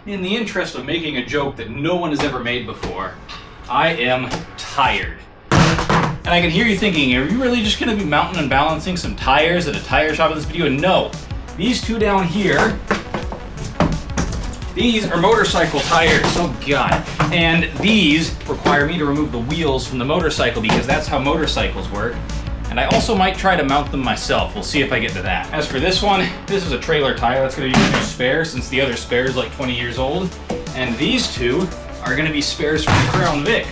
in the interest of making a joke that no one has ever made before, I am tired. And I can hear you thinking, are you really just gonna be mounting and balancing some tires at a tire shop in this video? No. These two down here, these are motorcycle tires, oh God. And these require me to remove the wheels from the motorcycle because that's how motorcycles work. And I also might try to mount them myself. We'll see if I get to that. As for this one, this is a trailer tire. That's gonna be a new spare since the other spare is like 20 years old. And these two are gonna be spares from the Crown Vic.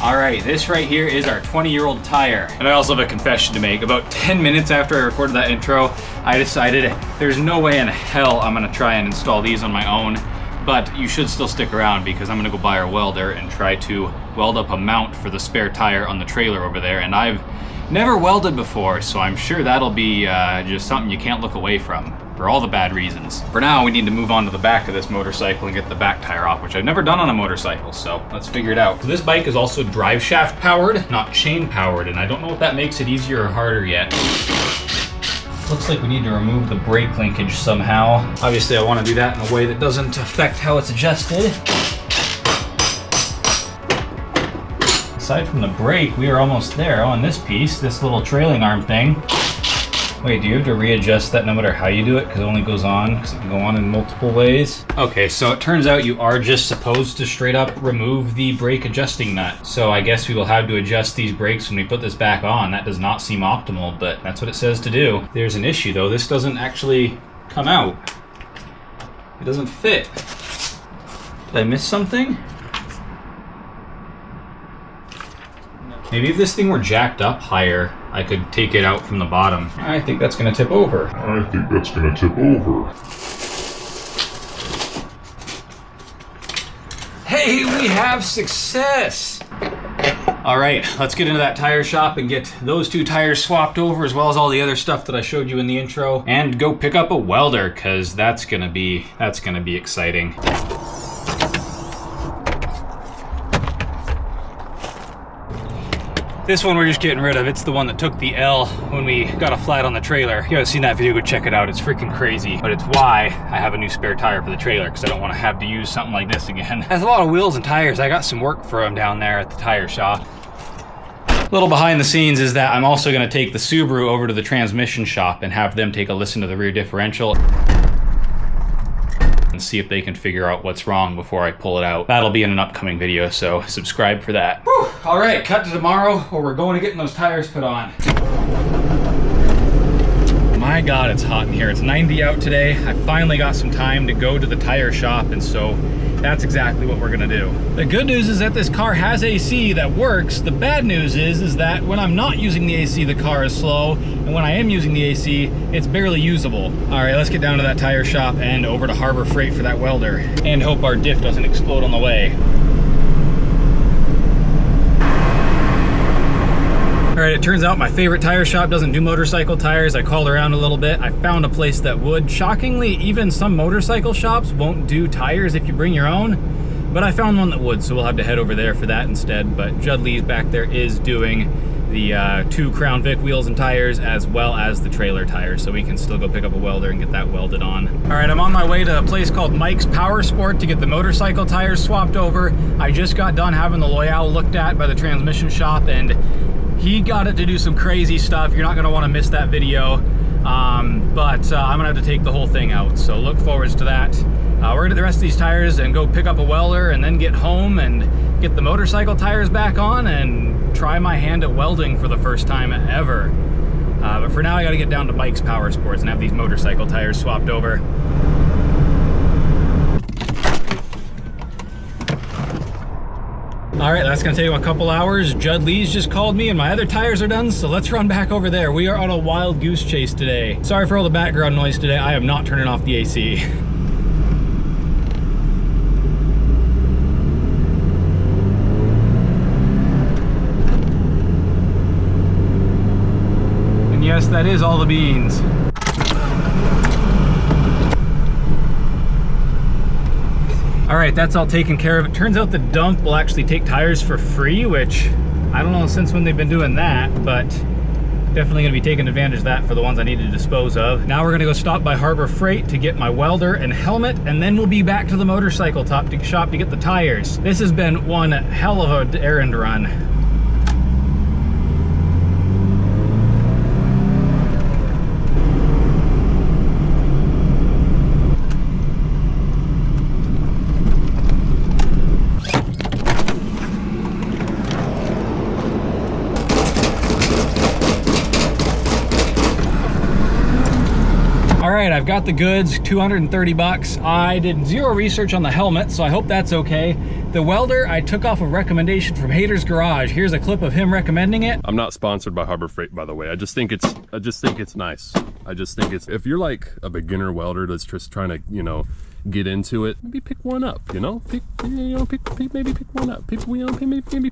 All right, this right here is our 20-year-old tire. And I also have a confession to make. About 10 minutes after I recorded that intro, I decided there's no way in hell I'm gonna try and install these on my own. But you should still stick around because I'm gonna go buy our welder and try to weld up a mount for the spare tire on the trailer over there. And I've never welded before, so I'm sure that'll be just something you can't look away from for all the bad reasons. For now, we need to move on to the back of this motorcycle and get the back tire off, which I've never done on a motorcycle, so let's figure it out. So this bike is also drive shaft powered, not chain powered, and I don't know if that makes it easier or harder yet. Looks like we need to remove the brake linkage somehow. Obviously, I want to do that in a way that doesn't affect how it's adjusted. Aside from the brake, we are almost there on this piece, this little trailing arm thing. Wait, do you have to readjust that no matter how you do it? Because it only goes on, because it can go on in multiple ways. Okay, so it turns out you are just supposed to straight up remove the brake adjusting nut. So I guess we will have to adjust these brakes when we put this back on. That does not seem optimal, but that's what it says to do. There's an issue though, this doesn't actually come out. It doesn't fit. Did I miss something? Maybe if this thing were jacked up higher, I could take it out from the bottom. I think that's gonna tip over. I think that's gonna tip over. Hey, we have success! All right, let's get into that tire shop and get those two tires swapped over as well as all the other stuff that I showed you in the intro, and go pick up a welder, cause that's gonna be exciting. This one we're just getting rid of. It's the one that took the L when we got a flat on the trailer. If you haven't seen that video, go check it out. It's freaking crazy. But it's why I have a new spare tire for the trailer, because I don't want to have to use something like this again. It has a lot of wheels and tires. I got some work for them down there at the tire shop. A little behind the scenes is that I'm also going to take the Subaru over to the transmission shop and have them take a listen to the rear differential and see if they can figure out what's wrong before I pull it out. That'll be in an upcoming video, so subscribe for that. Whew. All right, cut to tomorrow, where we're going to getting those tires put on. My God, it's hot in here. It's 90 out today. I finally got some time to go to the tire shop, and so that's exactly what we're gonna do. The good news is that this car has AC that works. The bad news is that when I'm not using the AC, the car is slow, and when I am using the AC, it's barely usable. All right, let's get down to that tire shop and over to Harbor Freight for that welder, and hope our diff doesn't explode on the way. All right, it turns out my favorite tire shop doesn't do motorcycle tires. I called around a little bit. I found a place that would. Shockingly, even some motorcycle shops won't do tires if you bring your own, but I found one that would, so we'll have to head over there for that instead. But Judd Lee's back there is doing the 2 Crown Vic wheels and tires as well as the trailer tires, so we can still go pick up a welder and get that welded on. All right, I'm on my way to a place called Mike's Power Sport to get the motorcycle tires swapped over. I just got done having the Loyale looked at by the transmission shop, and he got it to do some crazy stuff. You're not gonna wanna miss that video, but I'm gonna have to take the whole thing out, so look forwards to that. We're gonna get the rest of these tires and go pick up a welder and then get home and get the motorcycle tires back on and try my hand at welding for the first time ever. But for now, I gotta get down to Mike's Power Sports and have these motorcycle tires swapped over. All right, that's gonna take a couple hours. Judd Lee's just called me and my other tires are done, so let's run back over there. We are on a wild goose chase today. Sorry for all the background noise today. I am not turning off the AC. And yes, that is all the beans. All right, that's all taken care of. It turns out the dump will actually take tires for free, which I don't know since when they've been doing that, but Definitely gonna be taking advantage of that for the ones I need to dispose of. Now we're gonna go stop by Harbor Freight to get my welder and helmet, and then we'll be back to the motorcycle shop to get the tires. This has been one hell of an errand run. I've got the goods, 230 bucks. I did zero research on the helmet, so I hope that's okay. The welder, I took off a recommendation from Hater's Garage. Here's a clip of him recommending it. I'm not sponsored by Harbor Freight, by the way. I just think it's nice. I just think it's, if you're like a beginner welder that's just trying to, you know, get into it, maybe pick one up, you know? Maybe pick one up. Maybe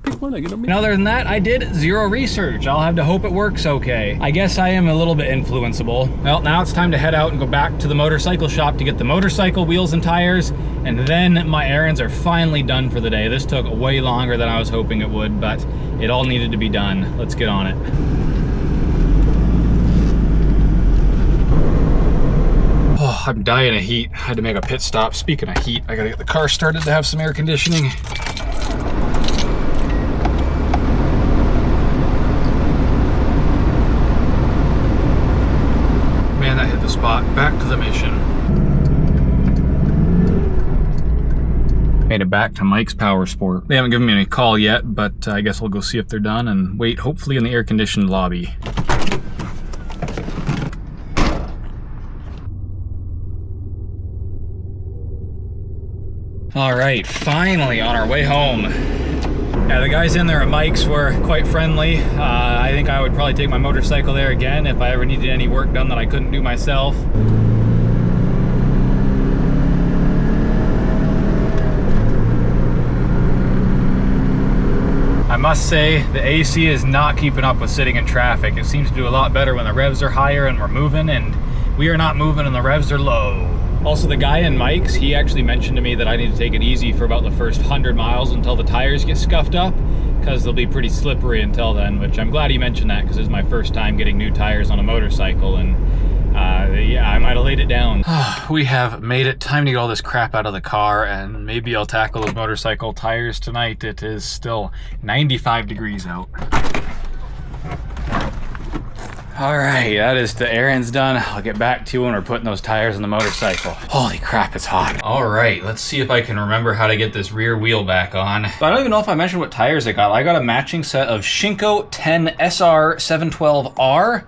pick one up, you know? And other than that, I did zero research. I'll have to hope it works okay. I guess I am a little bit influenceable. Well, now it's time to head out and go back to the motorcycle shop to get the motorcycle wheels and tires, and then my errands are finally done for the day. This took way longer than I was hoping it would, but it all needed to be done. Let's get on it. Oh, I'm dying of heat. I had to make a pit stop. Speaking of heat, I gotta get the car started to have some air conditioning. Man, that hit the spot. Back to the mission. Made it back to Mike's Power Sport. They haven't given me any call yet, but I guess we'll go see if they're done and wait, hopefully in the air-conditioned lobby. All right, finally on our way home. Yeah, the guys in there at Mike's were quite friendly. I think I would probably take my motorcycle there again if I ever needed any work done that I couldn't do myself. I must say, the AC is not keeping up with sitting in traffic. It seems to do a lot better when the revs are higher and we're moving, and we are not moving and the revs are low. Also, the guy in Mike's, he actually mentioned to me that I need to take it easy for about the first 100 miles until the tires get scuffed up, because they'll be pretty slippery until then, which I'm glad he mentioned that, because it's my first time getting new tires on a motorcycle, and yeah, I might have laid it down. We have made it. Time to get all this crap out of the car, and maybe I'll tackle those motorcycle tires tonight. It is still 95 degrees out. All right, that is the errands done. I'll get back to you when we're putting those tires on the motorcycle. Holy crap, it's hot. All right, let's see if I can remember how to get this rear wheel back on. So I don't even know if I mentioned what tires I got. I got a matching set of Shinko 10 SR 712R.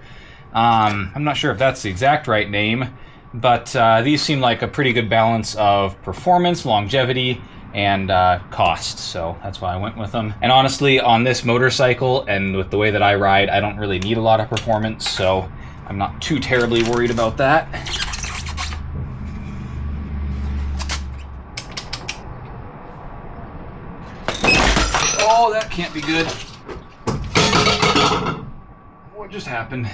I'm not sure if that's the exact right name, but these seem like a pretty good balance of performance, longevity, and cost, so that's why I went with them. And honestly, on this motorcycle and with the way that I ride, I don't really need a lot of performance, so I'm not too terribly worried about that. Oh, that can't be good. What just happened?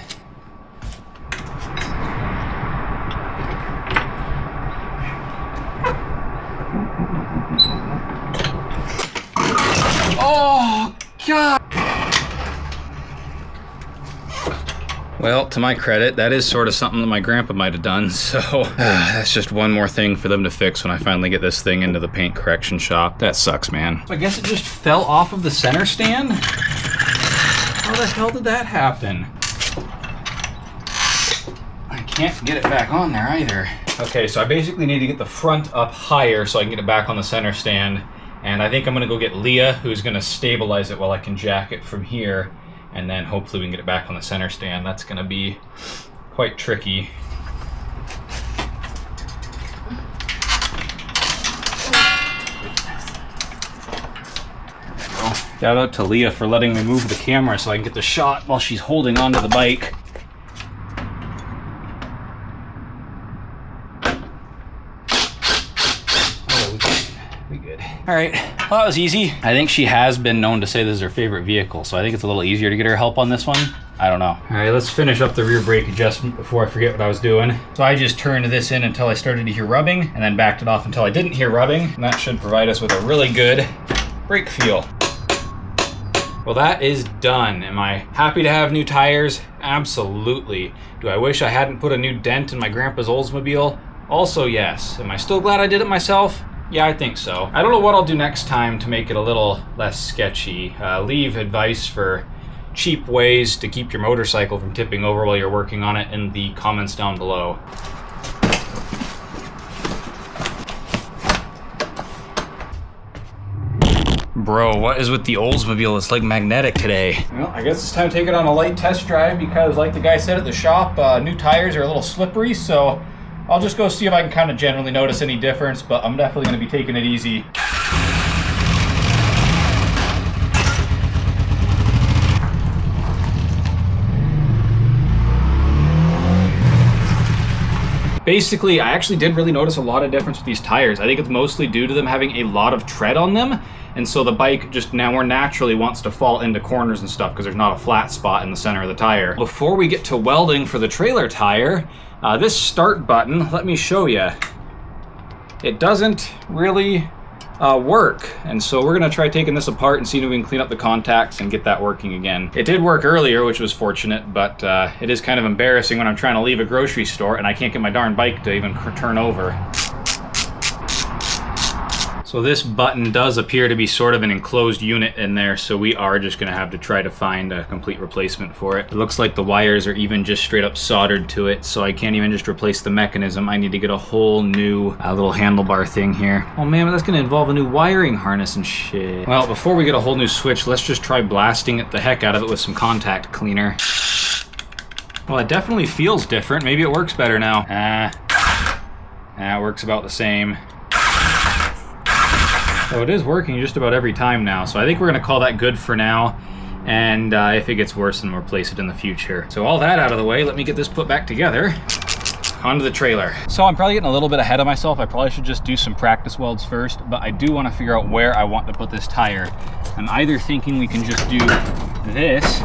Oh, God. Well, to my credit, that is sort of something that my grandpa might have done, so that's just one more thing for them to fix when I finally get this thing into the paint correction shop. That sucks, man. So I guess it just fell off of the center stand? How the hell did that happen? I can't get it back on there either. Okay, so I basically need to get the front up higher so I can get it back on the center stand. And I think I'm gonna go get Leah, who's gonna stabilize it while I can jack it from here. And then hopefully we can get it back on the center stand. That's gonna be quite tricky. There we go. Shout out to Leah for letting me move the camera so I can get the shot while she's holding onto the bike. All right, well, that was easy. I think she has been known to say this is her favorite vehicle, so I think it's a little easier to get her help on this one. I don't know. All right, let's finish up the rear brake adjustment before I forget what I was doing. So I just turned this in until I started to hear rubbing, and then backed it off until I didn't hear rubbing, and that should provide us with a really good brake feel. Well, that is done. Am I happy to have new tires? Absolutely. Do I wish I hadn't put a new dent in my grandpa's Oldsmobile? Also yes. Am I still glad I did it myself? Yeah, I think so. I don't know what I'll do next time to make it a little less sketchy. Leave advice for cheap ways to keep your motorcycle from tipping over while you're working on it in the comments down below. Bro, what is with the Oldsmobile? It's like magnetic today. Well, I guess it's time to take it on a light test drive because like the guy said at the shop, new tires are a little slippery, so I'll just go see if I can kind of generally notice any difference, but I'm definitely going to be taking it easy. Basically, I actually did really notice a lot of difference with these tires. I think it's mostly due to them having a lot of tread on them, and so the bike just now more naturally wants to fall into corners and stuff because there's not a flat spot in the center of the tire. Before we get to welding for the trailer tire, this start button, let me show you. It doesn't really work, and so we're gonna try taking this apart and seeing if we can clean up the contacts and get that working again. It did work earlier, which was fortunate, but it is kind of embarrassing when I'm trying to leave a grocery store and I can't get my darn bike to even turn over. So this button does appear to be sort of an enclosed unit in there, so we are just gonna have to try to find a complete replacement for it. It looks like the wires are even just straight up soldered to it, so I can't even just replace the mechanism. I need to get a whole new little handlebar thing here. Oh man, but that's gonna involve a new wiring harness and shit. Well, before we get a whole new switch, let's just try blasting the heck out of it with some contact cleaner. Well, it definitely feels different. Maybe it works better now. It works about the same. So it is working just about every time now, so I think we're gonna call that good for now, and if it gets worse, then we'll replace it in the future. So all that out of the way, let me get this put back together. Onto the trailer. So I'm probably getting a little bit ahead of myself. I probably should just do some practice welds first, but I do want to figure out where I want to put this tire. I'm either thinking we can just do this,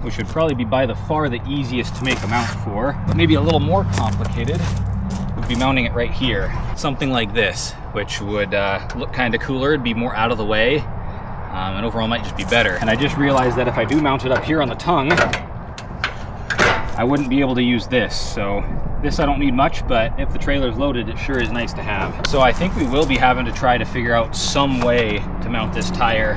which would probably be by the far the easiest to make a mount for, but maybe a little more complicated would be mounting it right here. Something like this, which would look kind of cooler, it'd be more out of the way, and overall might just be better. And I just realized that if I do mount it up here on the tongue, I wouldn't be able to use this. So this I don't need much, but if the trailer's loaded, it sure is nice to have. So I think we will be having to try to figure out some way to mount this tire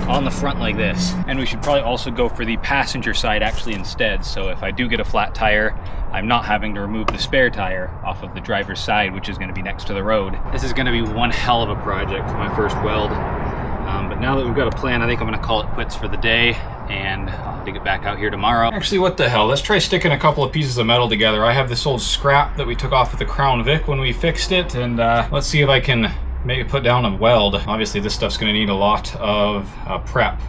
on the front like this. And we should probably also go for the passenger side actually instead. So if I do get a flat tire, I'm not having to remove the spare tire off of the driver's side, which is going to be next to the road. This is going to be one hell of a project for my first weld. But now that we've got a plan, I think I'm going to call it quits for the day, and I'll have to get back out here tomorrow. Actually, what the hell? Let's try sticking a couple of pieces of metal together. I have this old scrap that we took off of the Crown Vic when we fixed it, and let's see if I can maybe put down a weld. Obviously, this stuff's going to need a lot of prep.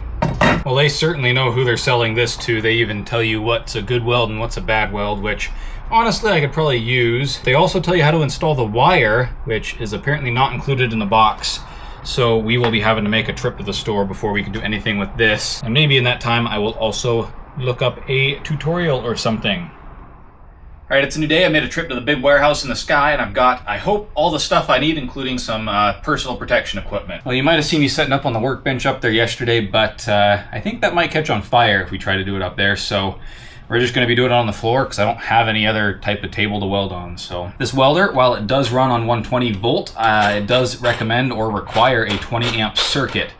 Well, they certainly know who they're selling this to. They even tell you what's a good weld and what's a bad weld, which honestly I could probably use. They also tell you how to install the wire, which is apparently not included in the box. So we will be having to make a trip to the store before we can do anything with this. And maybe in that time I will also look up a tutorial or something. All right, it's a new day. I made a trip to the big warehouse in the sky, and I've got, I hope, all the stuff I need, including some personal protection equipment. Well, you might have seen me setting up on the workbench up there yesterday, but I think that might catch on fire if we try to do it up there. So we're just going to be doing it on the floor because I don't have any other type of table to weld on. So this welder, while it does run on 120 volt, it does recommend or require a 20 amp circuit.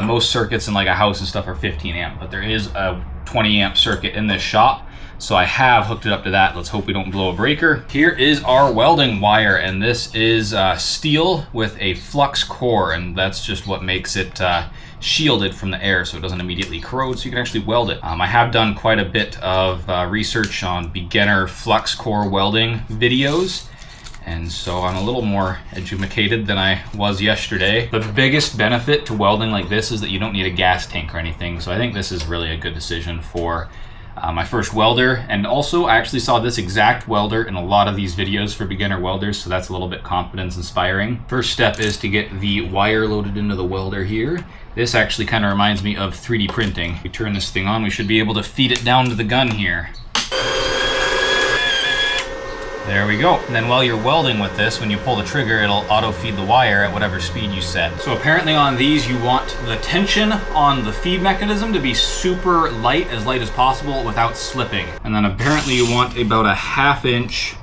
Most circuits in like a house and stuff are 15 amp, but there is a 20 amp circuit in this shop. So I have hooked it up to that. Let's hope we don't blow a breaker. Here is our welding wire, and this is steel with a flux core, and that's just what makes it shielded from the air so it doesn't immediately corrode, so you can actually weld it. I have done quite a bit of research on beginner flux core welding videos, and so I'm a little more educated than I was yesterday. The biggest benefit to welding like this is that you don't need a gas tank or anything, so I think this is really a good decision for my first welder. And also I actually saw this exact welder in a lot of these videos for beginner welders, so that's a little bit confidence inspiring. First step is to get the wire loaded into the welder here. This actually kind of reminds me of 3D printing. We turn this thing on, we should be able to feed it down to the gun here. There we go. And then while you're welding with this, when you pull the trigger, it'll auto feed the wire at whatever speed you set. So apparently on these, you want the tension on the feed mechanism to be super light as possible without slipping. And then apparently you want about a 1/2 inch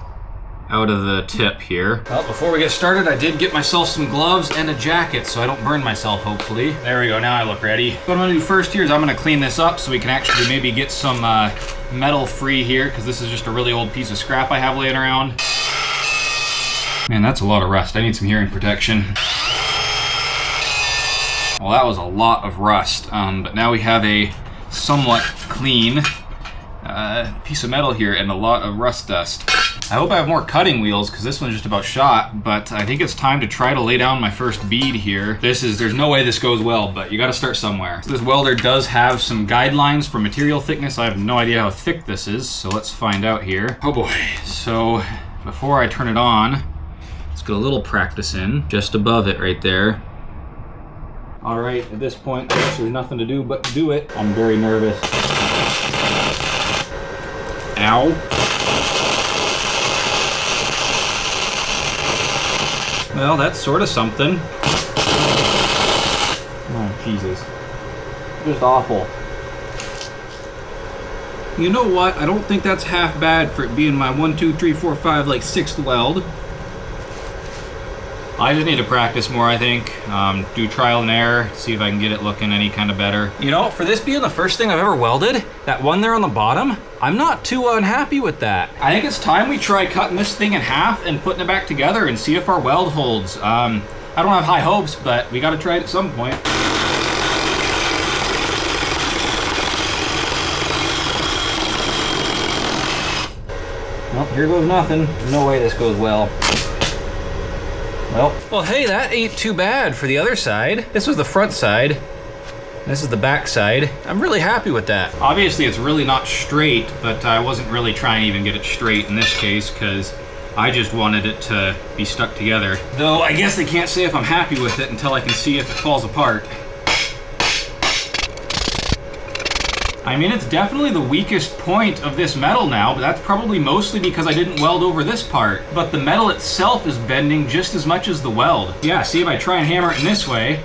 out of the tip here. Well, before we get started, I did get myself some gloves and a jacket so I don't burn myself, hopefully. There we go, now I look ready. What I'm gonna do first here is I'm gonna clean this up so we can actually maybe get some metal free here, because this is just a really old piece of scrap I have laying around. Man, that's a lot of rust. I need some hearing protection. Well, that was a lot of rust, but now we have a somewhat clean piece of metal here and a lot of rust dust. I hope I have more cutting wheels because this one's just about shot, but I think it's time to try to lay down my first bead here. There's no way this goes well, but you gotta start somewhere. So this welder does have some guidelines for material thickness. I have no idea how thick this is, so let's find out here. Oh boy. So before I turn it on, let's get a little practice in, just above it right there. All right, at this point, there's nothing to do but do it. I'm very nervous. Ow. Well, that's sort of something. Oh, Jesus. Just awful. You know what? I don't think that's half bad for it being my 1, 2, 3, 4, 5, like 6th weld. I just need to practice more, I think. Do trial and error, see if I can get it looking any kind of better. You know, for this being the first thing I've ever welded, that one there on the bottom, I'm not too unhappy with that. I think it's time we try cutting this thing in half and putting it back together and see if our weld holds. I don't have high hopes, but we gotta try it at some point. Well, here goes nothing. No way this goes well. Well, hey, that ain't too bad for the other side. This was the front side. This is the back side. I'm really happy with that. Obviously, it's really not straight, but I wasn't really trying to even get it straight in this case because I just wanted it to be stuck together. Though, I guess I can't say if I'm happy with it until I can see if it falls apart. I mean, it's definitely the weakest point of this metal now, but that's probably mostly because I didn't weld over this part. But the metal itself is bending just as much as the weld. Yeah, see, if I try and hammer it in this way,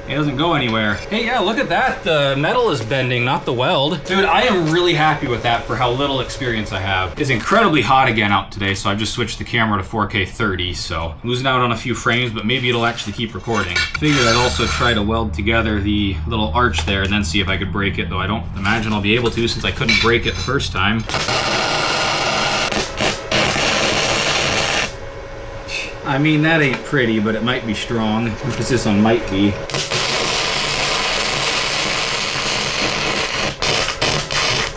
it doesn't go anywhere. Hey, yeah, look at that. The metal is bending, not the weld. Dude, I am really happy with that for how little experience I have. It's incredibly hot again out today, so I've just switched the camera to 4K 30, so losing out on a few frames, but maybe it'll actually keep recording. Figured I'd also try to weld together the little arch there and then see if I could break it, though I don't imagine I'll be able to since I couldn't break it the first time. I mean, that ain't pretty, but it might be strong. Emphasis on might be.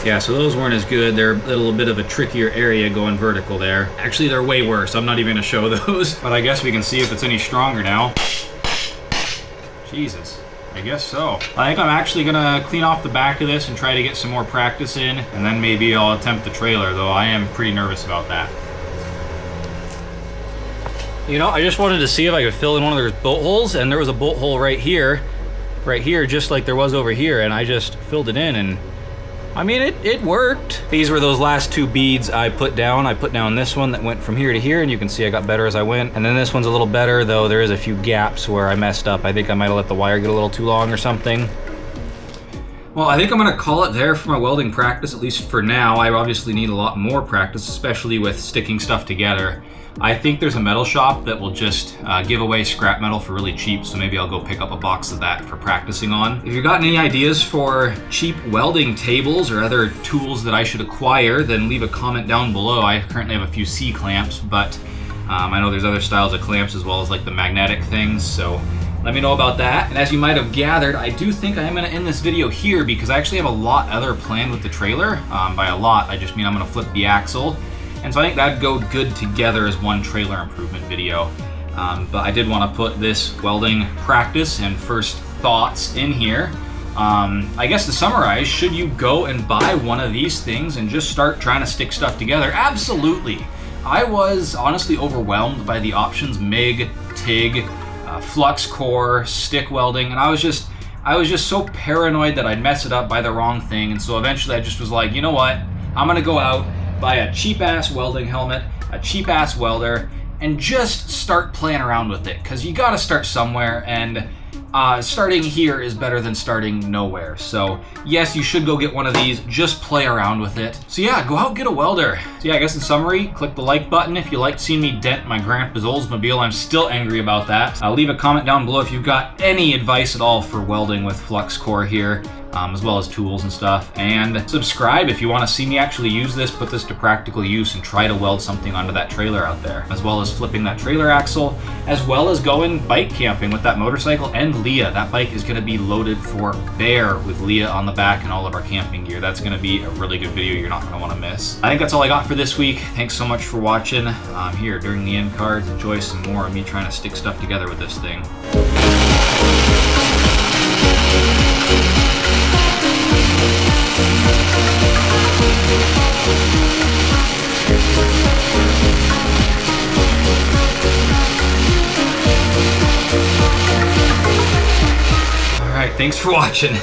Yeah, so those weren't as good. They're a little bit of a trickier area going vertical there. Actually, they're way worse. I'm not even gonna show those, but I guess we can see if it's any stronger now. Jesus, I guess so. I think I'm actually gonna clean off the back of this and try to get some more practice in, and then maybe I'll attempt the trailer, though I am pretty nervous about that. You know, I just wanted to see if I could fill in one of those bolt holes, and there was a bolt hole right here, just like there was over here, and I just filled it in, and I mean, it worked. These were those last 2 beads I put down. I put down this one that went from here to here, and you can see I got better as I went. And then this one's a little better, though there is a few gaps where I messed up. I think I might have let the wire get a little too long or something. Well, I think I'm gonna call it there for my welding practice, at least for now. I obviously need a lot more practice, especially with sticking stuff together. I think there's a metal shop that will just give away scrap metal for really cheap, so maybe I'll go pick up a box of that for practicing on. If you've got any ideas for cheap welding tables or other tools that I should acquire, then leave a comment down below. I currently have a few C-clamps, but I know there's other styles of clamps as well as like the magnetic things, so let me know about that. And as you might have gathered, I do think I am gonna end this video here because I actually have a lot other planned with the trailer. By a lot, I just mean I'm gonna flip the axle. And so I think that'd go good together as one trailer improvement video. But I did want to put this welding practice and first thoughts in here. I guess to summarize, should you go and buy one of these things and just start trying to stick stuff together? Absolutely. I was honestly overwhelmed by the options MIG, TIG, flux core, stick welding, and I was just so paranoid that I'd mess it up by the wrong thing. And so eventually I just was like, you know what? I'm gonna go out, buy a cheap-ass welding helmet, a cheap-ass welder, and just start playing around with it, because you gotta start somewhere, and starting here is better than starting nowhere. So yes, you should go get one of these, just play around with it. So yeah, go out, get a welder. So yeah, I guess in summary, click the like button if you liked seeing me dent my grandpa's Oldsmobile. I'm still angry about that. Leave a comment down below if you've got any advice at all for welding with flux core here. As well as tools and stuff, and subscribe if you want to see me actually use this, put this to practical use, and try to weld something onto that trailer out there, as well as flipping that trailer axle, as well as going bike camping with that motorcycle and Leah. That bike is going to be loaded for bear with Leah on the back and all of our camping gear. That's going to be a really good video you're not going to want to miss. I think that's all I got for this week. Thanks so much for watching. I'm here during the end cards. Enjoy some more of me trying to stick stuff together with this thing. All right, thanks for watching.